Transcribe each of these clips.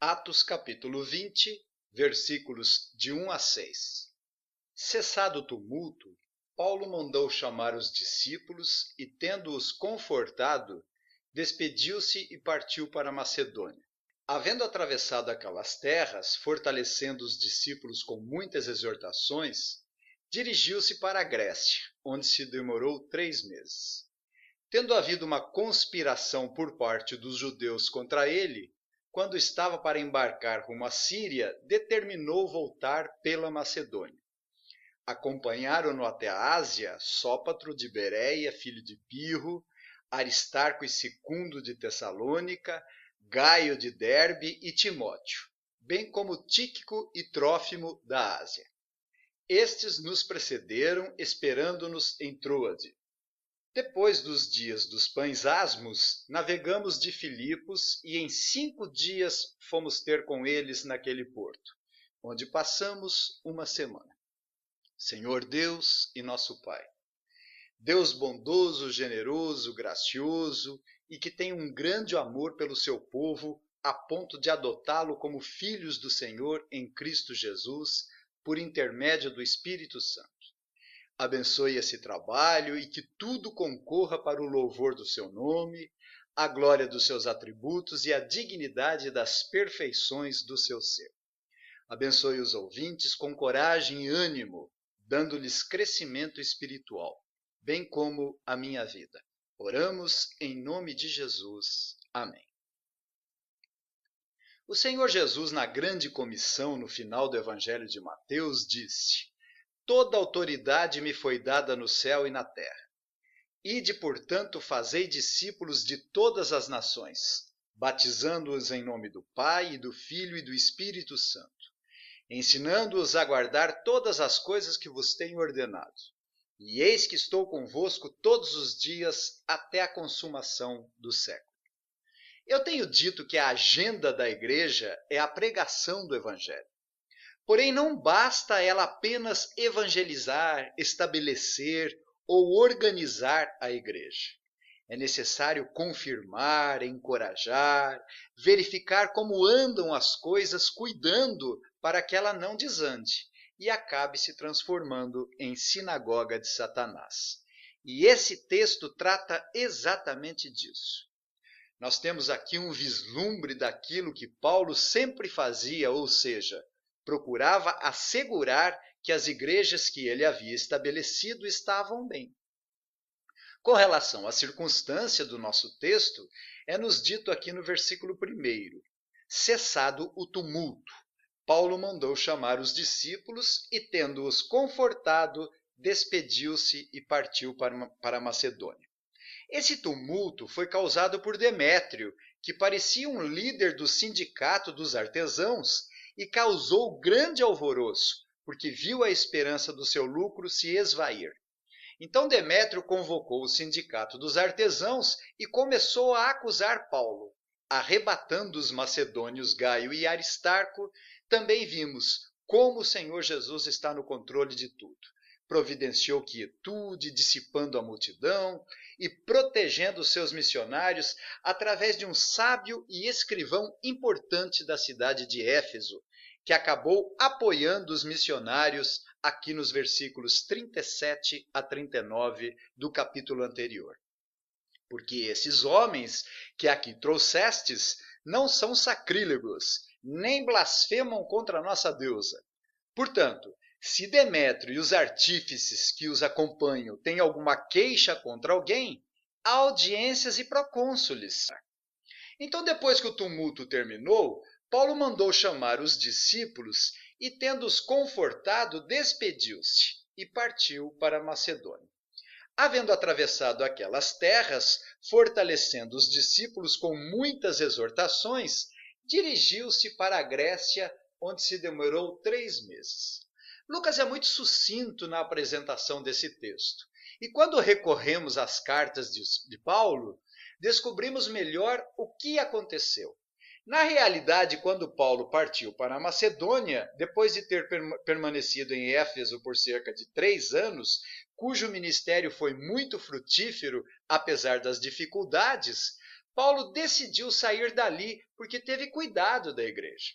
Atos capítulo 20, versículos de 1 a 6. Cessado o tumulto, Paulo mandou chamar os discípulos e, tendo-os confortado, despediu-se e partiu para Macedônia. Havendo atravessado aquelas terras, fortalecendo os discípulos com muitas exortações, dirigiu-se para a Grécia, onde se demorou 3 meses. Tendo havido uma conspiração por parte dos judeus contra ele, quando estava para embarcar rumo à Síria, determinou voltar pela Macedônia. Acompanharam-no até a Ásia Sópatro de Bereia, filho de Pirro, Aristarco e Segundo de Tessalônica, Gaio de Derbe e Timóteo, bem como Tíquico e Trófimo da Ásia. Estes nos precederam, esperando-nos em Troade. Depois dos dias dos pães asmos, navegamos de Filipos e em 5 dias fomos ter com eles naquele porto, onde passamos uma semana. Senhor Deus e nosso Pai, Deus bondoso, generoso, gracioso e que tem um grande amor pelo seu povo a ponto de adotá-lo como filhos do Senhor em Cristo Jesus, por intermédio do Espírito Santo. Abençoe esse trabalho e que tudo concorra para o louvor do seu nome, a glória dos seus atributos e a dignidade das perfeições do seu ser. Abençoe os ouvintes com coragem e ânimo, dando-lhes crescimento espiritual, bem como a minha vida. Oramos em nome de Jesus. Amém. O Senhor Jesus, na grande comissão, no final do Evangelho de Mateus, disse: Toda autoridade me foi dada no céu e na terra. Ide, portanto, fazei discípulos de todas as nações, batizando-os em nome do Pai, e do Filho e do Espírito Santo, ensinando-os a guardar todas as coisas que vos tenho ordenado. E eis que estou convosco todos os dias até a consumação do século. Eu tenho dito que a agenda da igreja é a pregação do Evangelho. Porém, não basta ela apenas evangelizar, estabelecer ou organizar a igreja. É necessário confirmar, encorajar, verificar como andam as coisas, cuidando para que ela não desande e acabe se transformando em sinagoga de Satanás. E esse texto trata exatamente disso. Nós temos aqui um vislumbre daquilo que Paulo sempre fazia, ou seja, procurava assegurar que as igrejas que ele havia estabelecido estavam bem. Com relação à circunstância do nosso texto, é-nos dito aqui no versículo 1, cessado o tumulto, Paulo mandou chamar os discípulos e, tendo-os confortado, despediu-se e partiu para Macedônia. Esse tumulto foi causado por Demétrio, que parecia um líder do sindicato dos artesãos, e causou grande alvoroço, porque viu a esperança do seu lucro se esvair. Então Demétrio convocou o sindicato dos artesãos e começou a acusar Paulo. Arrebatando os macedônios Gaio e Aristarco, também vimos como o Senhor Jesus está no controle de tudo. Providenciou quietude, dissipando a multidão e protegendo os seus missionários através de um sábio e escrivão importante da cidade de Éfeso, que acabou apoiando os missionários aqui nos versículos 37 a 39 do capítulo anterior. Porque esses homens que aqui trouxestes não são sacrílegos, nem blasfemam contra a nossa deusa. Portanto, se Demétrio e os artífices que os acompanham têm alguma queixa contra alguém, há audiências e procônsules. Então, depois que o tumulto terminou, Paulo mandou chamar os discípulos e, tendo-os confortado, despediu-se e partiu para Macedônia. Havendo atravessado aquelas terras, fortalecendo os discípulos com muitas exortações, dirigiu-se para a Grécia, onde se demorou 3 meses. Lucas é muito sucinto na apresentação desse texto. E quando recorremos às cartas de Paulo, descobrimos melhor o que aconteceu. Na realidade, quando Paulo partiu para a Macedônia, depois de ter permanecido em Éfeso por cerca de 3 anos, cujo ministério foi muito frutífero, apesar das dificuldades, Paulo decidiu sair dali porque teve cuidado da igreja.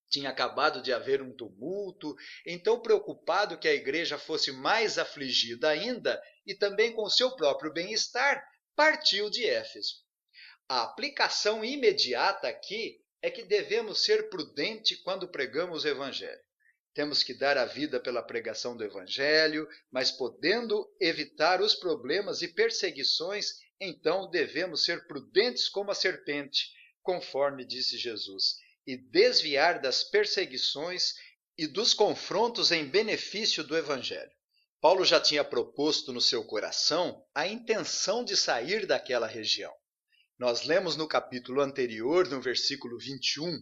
Tinha acabado de haver um tumulto, então, preocupado que a igreja fosse mais afligida ainda e também com seu próprio bem-estar, partiu de Éfeso. A aplicação imediata aqui é que devemos ser prudentes quando pregamos o Evangelho. Temos que dar a vida pela pregação do Evangelho, mas podendo evitar os problemas e perseguições, então devemos ser prudentes como a serpente, conforme disse Jesus, e desviar das perseguições e dos confrontos em benefício do Evangelho. Paulo já tinha proposto no seu coração a intenção de sair daquela região. Nós lemos no capítulo anterior, no versículo 21,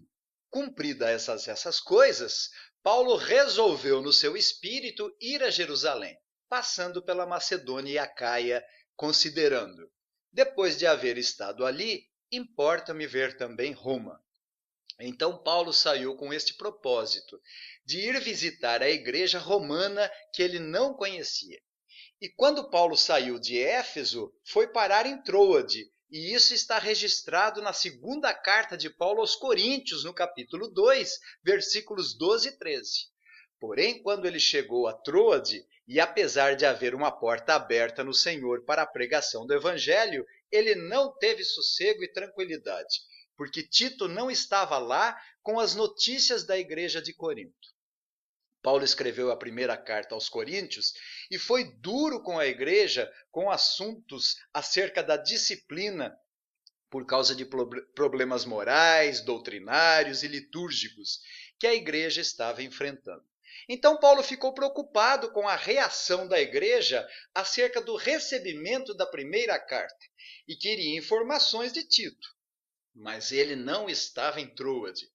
cumpridas essas coisas, Paulo resolveu no seu espírito ir a Jerusalém, passando pela Macedônia e Acaia, considerando, depois de haver estado ali, importa-me ver também Roma. Então Paulo saiu com este propósito, de ir visitar a igreja romana que ele não conhecia. E quando Paulo saiu de Éfeso, foi parar em Troade, e isso está registrado na segunda carta de Paulo aos Coríntios, no capítulo 2, versículos 12 e 13. Porém, quando ele chegou a Troade, e apesar de haver uma porta aberta no Senhor para a pregação do Evangelho, ele não teve sossego e tranquilidade, porque Tito não estava lá com as notícias da igreja de Corinto. Paulo escreveu a primeira carta aos Coríntios e foi duro com a igreja com assuntos acerca da disciplina por causa de problemas morais, doutrinários e litúrgicos que a igreja estava enfrentando. Então Paulo ficou preocupado com a reação da igreja acerca do recebimento da primeira carta e queria informações de Tito, mas ele não estava em Troade.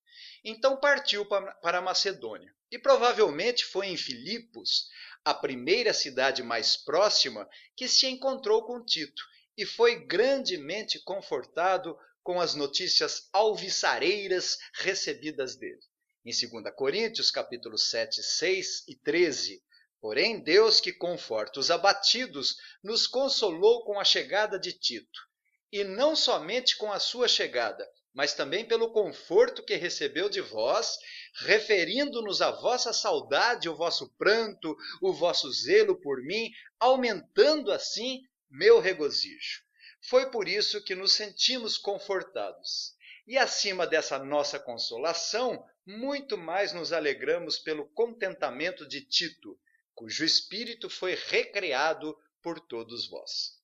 Então partiu para a Macedônia. E provavelmente foi em Filipos, a primeira cidade mais próxima, que se encontrou com Tito e foi grandemente confortado com as notícias alviçareiras recebidas dele. Em 2 Coríntios, capítulos 7, 6 e 13, porém Deus que conforta os abatidos, nos consolou com a chegada de Tito, e não somente com a sua chegada, mas também pelo conforto que recebeu de vós, referindo-nos à vossa saudade, o vosso pranto, o vosso zelo por mim, aumentando assim meu regozijo. Foi por isso que nos sentimos confortados. E acima dessa nossa consolação, muito mais nos alegramos pelo contentamento de Tito, cujo espírito foi recriado por todos vós.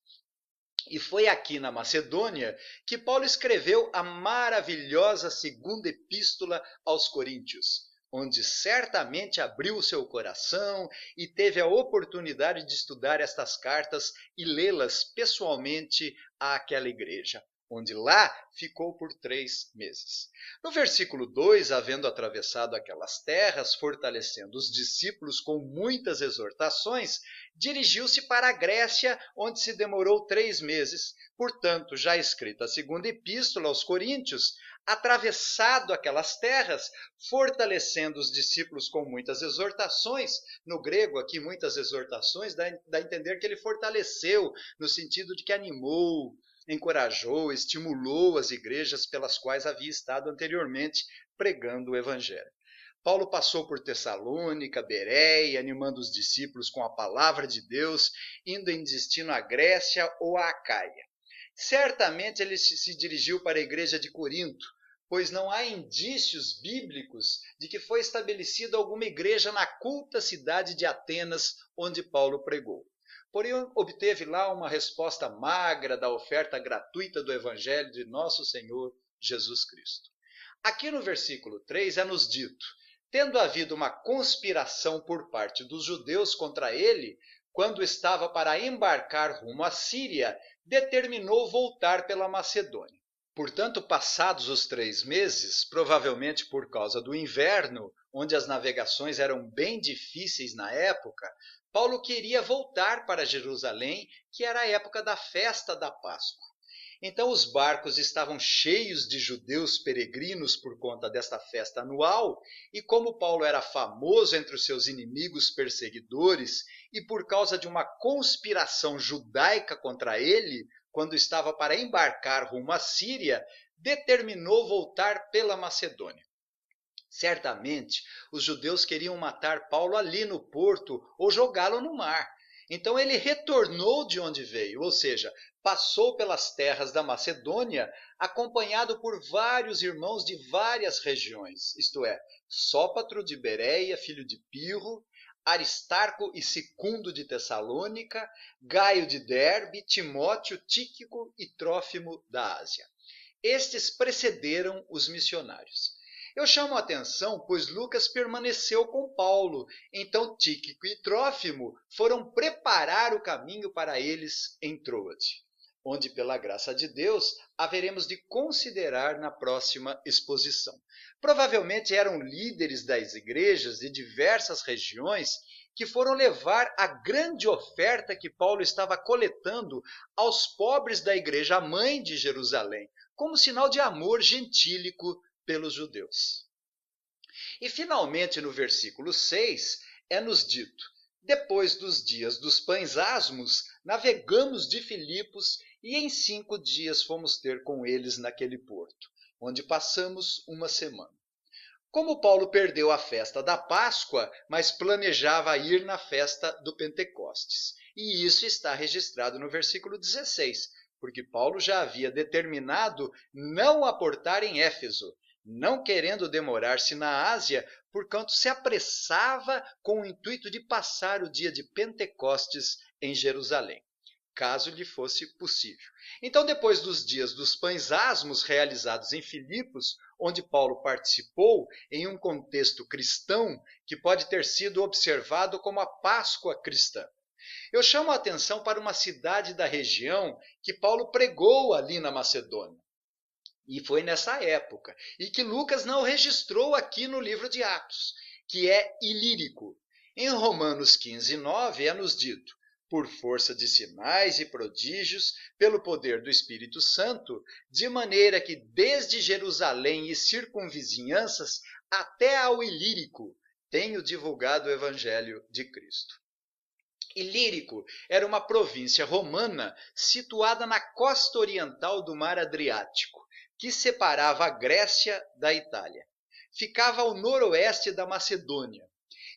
E foi aqui na Macedônia que Paulo escreveu a maravilhosa segunda epístola aos Coríntios, onde certamente abriu o seu coração e teve a oportunidade de estudar estas cartas e lê-las pessoalmente àquela igreja, onde lá ficou por 3 meses. No versículo 2, havendo atravessado aquelas terras, fortalecendo os discípulos com muitas exortações, dirigiu-se para a Grécia, onde se demorou 3 meses. Portanto, já escrita a segunda epístola aos Coríntios, atravessado aquelas terras, fortalecendo os discípulos com muitas exortações. No grego aqui, muitas exortações, dá a entender que ele fortaleceu, no sentido de que animou, encorajou, estimulou as igrejas pelas quais havia estado anteriormente pregando o Evangelho. Paulo passou por Tessalônica, Bereia, animando os discípulos com a palavra de Deus, indo em destino à Grécia ou à Acaia. Certamente ele se dirigiu para a igreja de Corinto, pois não há indícios bíblicos de que foi estabelecida alguma igreja na culta cidade de Atenas, onde Paulo pregou. Porém, obteve lá uma resposta magra da oferta gratuita do Evangelho de nosso Senhor Jesus Cristo. Aqui no versículo 3 é-nos dito: tendo havido uma conspiração por parte dos judeus contra ele, quando estava para embarcar rumo à Síria, determinou voltar pela Macedônia. Portanto, passados os 3 meses, provavelmente por causa do inverno, onde as navegações eram bem difíceis na época, Paulo queria voltar para Jerusalém, que era a época da festa da Páscoa. Então os barcos estavam cheios de judeus peregrinos por conta desta festa anual, e como Paulo era famoso entre os seus inimigos perseguidores, e por causa de uma conspiração judaica contra ele, quando estava para embarcar rumo à Síria, determinou voltar pela Macedônia. Certamente, os judeus queriam matar Paulo ali no porto ou jogá-lo no mar. Então ele retornou de onde veio, ou seja, passou pelas terras da Macedônia, acompanhado por vários irmãos de várias regiões, isto é, Sópatro de Bereia, filho de Pirro, Aristarco e Sicundo de Tessalônica, Gaio de Derbe, Timóteo, Tíquico e Trófimo da Ásia. Estes precederam os missionários. Eu chamo a atenção, pois Lucas permaneceu com Paulo, então Tíquico e Trófimo foram preparar o caminho para eles em Troade, onde, pela graça de Deus, haveremos de considerar na próxima exposição. Provavelmente eram líderes das igrejas de diversas regiões que foram levar a grande oferta que Paulo estava coletando aos pobres da igreja mãe de Jerusalém, como sinal de amor gentílico pelos judeus. E finalmente no versículo 6 é-nos dito: depois dos dias dos pães asmos, navegamos de Filipos e em 5 dias fomos ter com eles naquele porto, onde passamos uma semana. Como Paulo perdeu a festa da Páscoa, mas planejava ir na festa do Pentecostes. E isso está registrado no versículo 16, porque Paulo já havia determinado não aportar em Éfeso, não querendo demorar-se na Ásia, porquanto se apressava com o intuito de passar o dia de Pentecostes em Jerusalém, caso lhe fosse possível. Então, depois dos dias dos pães asmos realizados em Filipos, onde Paulo participou em um contexto cristão que pode ter sido observado como a Páscoa cristã, eu chamo a atenção para uma cidade da região que Paulo pregou ali na Macedônia. E foi nessa época, e que Lucas não registrou aqui no livro de Atos, que é Ilírico. Em Romanos 15:9 é-nos dito: por força de sinais e prodígios, pelo poder do Espírito Santo, de maneira que desde Jerusalém e circunvizinhanças até ao Ilírico tenho divulgado o Evangelho de Cristo. Ilírico era uma província romana situada na costa oriental do mar Adriático, que separava a Grécia da Itália. Ficava ao noroeste da Macedônia.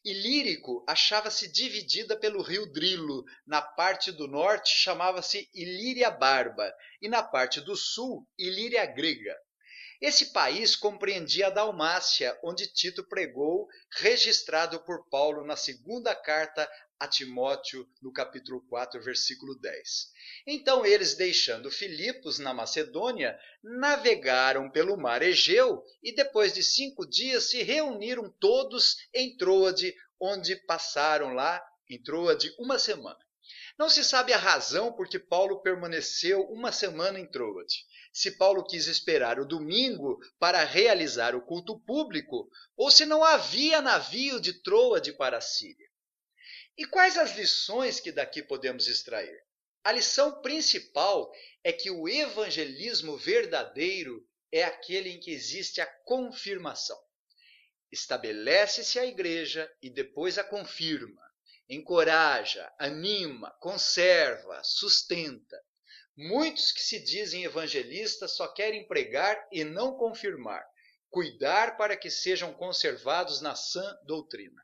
Ilírico achava-se dividida pelo rio Drilo. Na parte do norte chamava-se Ilíria Barba e na parte do sul, Ilíria Grega. Esse país compreendia a Dalmácia, onde Tito pregou, registrado por Paulo na segunda carta a Timóteo, no capítulo 4, versículo 10. Então eles, deixando Filipos na Macedônia, navegaram pelo mar Egeu e depois de 5 dias se reuniram todos em Troade, onde passaram lá em Troade uma semana. Não se sabe a razão por que Paulo permaneceu uma semana em Troade. Se Paulo quis esperar o domingo para realizar o culto público, ou se não havia navio de Troade para a Síria. E quais as lições que daqui podemos extrair? A lição principal é que o evangelismo verdadeiro é aquele em que existe a confirmação. Estabelece-se a igreja e depois a confirma, encoraja, anima, conserva, sustenta. Muitos que se dizem evangelistas só querem pregar e não confirmar, cuidar para que sejam conservados na sã doutrina.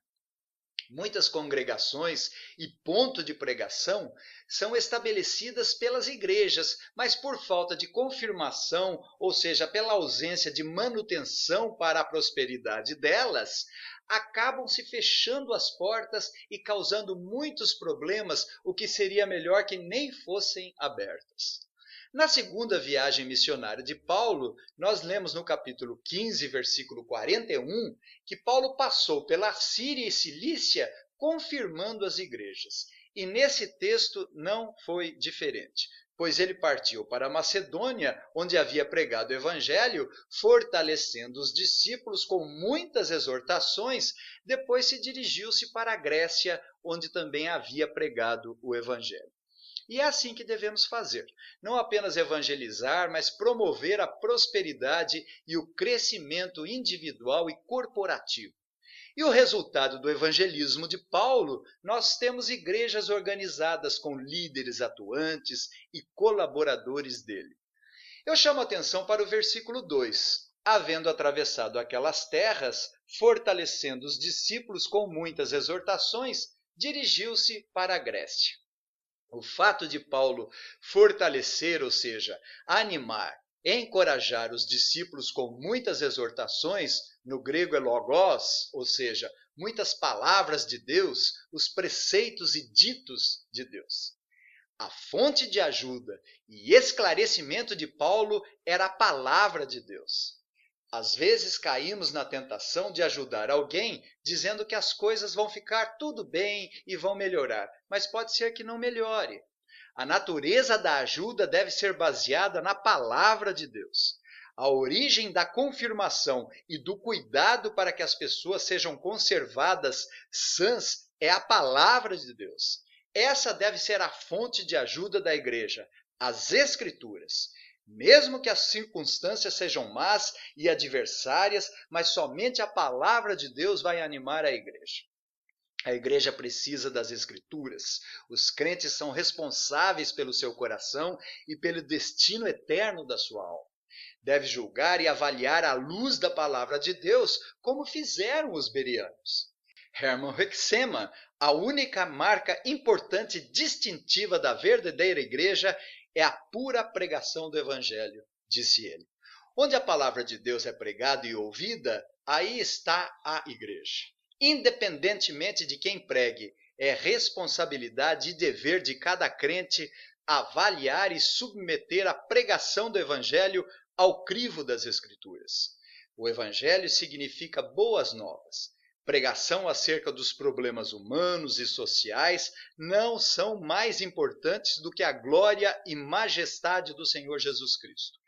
Muitas congregações e ponto de pregação são estabelecidas pelas igrejas, mas por falta de confirmação, ou seja, pela ausência de manutenção para a prosperidade delas, acabam se fechando as portas e causando muitos problemas, o que seria melhor que nem fossem abertas. Na segunda viagem missionária de Paulo, nós lemos no capítulo 15, versículo 41, que Paulo passou pela Síria e Cilícia confirmando as igrejas. E nesse texto não foi diferente, pois ele partiu para a Macedônia, onde havia pregado o evangelho, fortalecendo os discípulos com muitas exortações, depois se dirigiu-se para a Grécia, onde também havia pregado o evangelho. E é assim que devemos fazer, não apenas evangelizar, mas promover a prosperidade e o crescimento individual e corporativo. E o resultado do evangelismo de Paulo, nós temos igrejas organizadas com líderes atuantes e colaboradores dele. Eu chamo a atenção para o versículo 2. Havendo atravessado aquelas terras, fortalecendo os discípulos com muitas exortações, dirigiu-se para a Grécia. O fato de Paulo fortalecer, ou seja, animar, encorajar os discípulos com muitas exortações, no grego é logos, ou seja, muitas palavras de Deus, os preceitos e ditos de Deus. A fonte de ajuda e esclarecimento de Paulo era a palavra de Deus. Às vezes caímos na tentação de ajudar alguém dizendo que as coisas vão ficar tudo bem e vão melhorar, mas pode ser que não melhore. A natureza da ajuda deve ser baseada na palavra de Deus. A origem da confirmação e do cuidado para que as pessoas sejam conservadas sãs é a palavra de Deus. Essa deve ser a fonte de ajuda da igreja, as Escrituras. Mesmo que as circunstâncias sejam más e adversárias, mas somente a palavra de Deus vai animar a igreja. A igreja precisa das Escrituras. Os crentes são responsáveis pelo seu coração e pelo destino eterno da sua alma. Deve julgar e avaliar à luz da palavra de Deus, como fizeram os bereanos. Hermann Hoeksema, a única marca importante e distintiva da verdadeira igreja é a pura pregação do Evangelho, disse ele. Onde a palavra de Deus é pregada e ouvida, aí está a igreja. Independentemente de quem pregue, é responsabilidade e dever de cada crente avaliar e submeter a pregação do Evangelho ao crivo das Escrituras. O Evangelho significa boas novas. Pregação acerca dos problemas humanos e sociais não são mais importantes do que a glória e majestade do Senhor Jesus Cristo.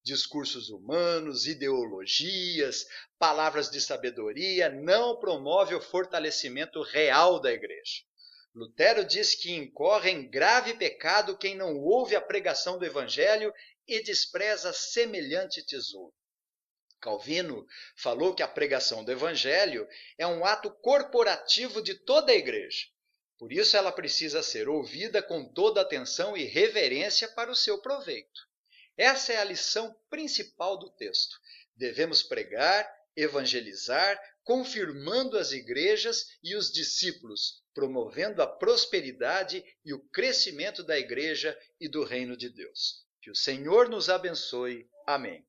Discursos humanos, ideologias, palavras de sabedoria não promovem o fortalecimento real da igreja. Lutero diz que incorre em grave pecado quem não ouve a pregação do Evangelho e despreza semelhante tesouro. Calvino falou que a pregação do Evangelho é um ato corporativo de toda a igreja. Por isso ela precisa ser ouvida com toda atenção e reverência para o seu proveito. Essa é a lição principal do texto. Devemos pregar, evangelizar, confirmando as igrejas e os discípulos, promovendo a prosperidade e o crescimento da igreja e do reino de Deus. Que o Senhor nos abençoe. Amém.